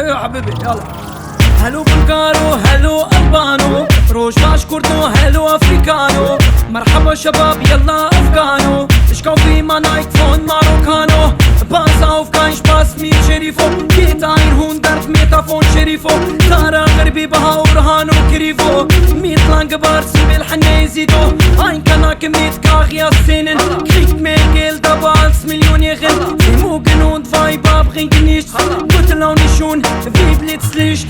يا حبيبي يلا. هلو بلغارو هلو البانو، روج باش كردو هلو افريكانو، مرحبا شباب يلا افغانو، اشكاو في ما نايك فون ماروكانو، باسا وفكايش باس مي شريفو، كيت عين هون درد ميتافون شريفو، زارا غربي بها ورهانو كريفو، ميت لانج بارسي بالحنة يزيدو، عين كانا كميت كاغيا السنن، كريك ميجيل دابالس مليون يغن، في موغن und Weiber bringt nichts, gute Laune schon, wie Blitzlicht.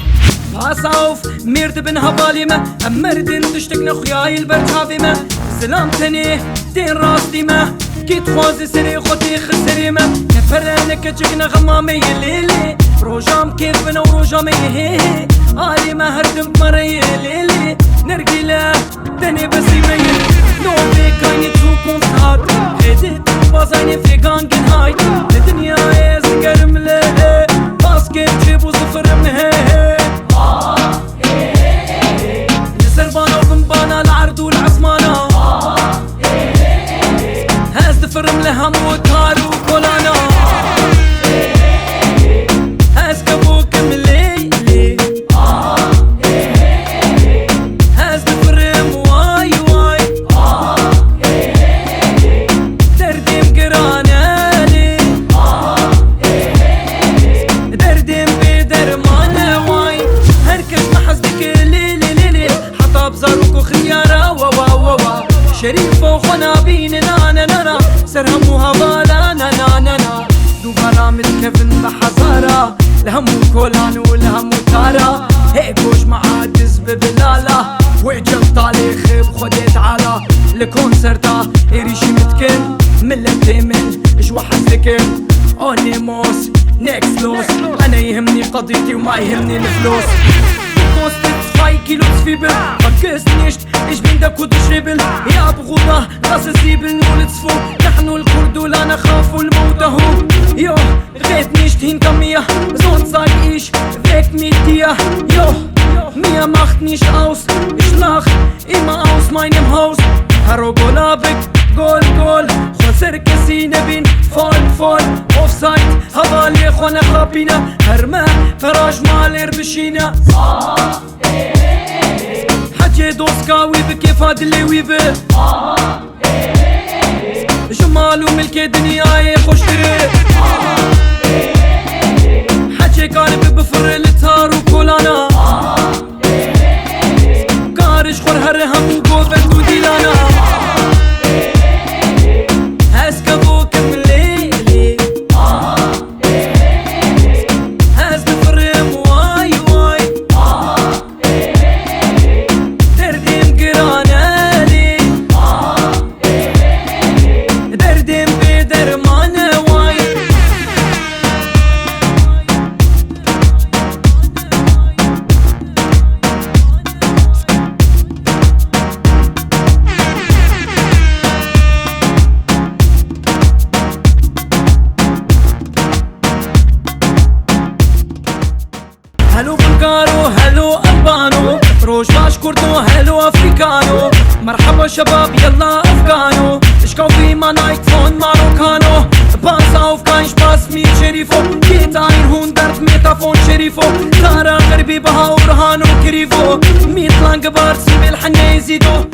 Pass auf, mir bin Havalime, am Merdin تشتك نخيا البرحافيمة، سلامتني دين راستيمة، كيت خوازي سري خوتي خسريمة، نفرنك جينا غمامي ليلي، روجام كيف بنا وروجامي هي، آلي ما هردم مري ليلي، نرقيله دني بسيمي، نوبي كايني تشوفون هاد، هديت بازايني في غانجن هايت، الدنيا يزقر مليه، باسكت جيبو صفر مهيه. سربانة وبنبانة العرض والعزمانة، هاز دفرم لهم وكار وكولانا، هاز كبوك مليلي، هاز دفرم واي واي، دردي مقرانالي، دردي بدرمانة واي، هركش محزدك بزاروكو خيارة وا شريف وخنا بين نانا سرهم وهبالا نانا دوبارا متكفن بحزارة لهم كولان ولهم تارا هيكوش معادز ببلالة وعجب طالي خيب خديت على الكونسرتا إريشي متكن ملتي من جوا حزلكن أونيموس نيكس لوس أنا يهمني قضيتي وما يهمني الفلوس kostet 2 Kilo Zwiebel. Vergiss nicht, ich bin der Kudu-Schribbel. Ja, Bruder, das ist 702. نحن الكرد لا نخاف الموت هو. Jo, red nicht hinter mir, sonst sag ich weg mit dir. Jo, mir macht nicht aus, ich lach immer aus meinem Haus. Harogolabik, Gol, Gol, خسر كسي نبين فول اوفسايد هبالي خونا خابينا هرما فراج مالير بشينا حجي دوسكاوي بكيف هاد اللي ويبه جمال وملكي دنياي خوش تري حجي قارب بفر التار وكولانا قارش خور هرهم وقوبك وديلانا هلو بلغارو هلو البانو، روج باش كردو هلو افريكانو، مرحبا شباب يلا افغانو، اشكاو في ما نايك فون ماروكانو، باسا وفكايش باس مي شريفو، كيت عين هون درد ميتافون شريفو، زارا غربي بها ورهانو كريفو، ميت لانج بارسي بالحنة يزيدو.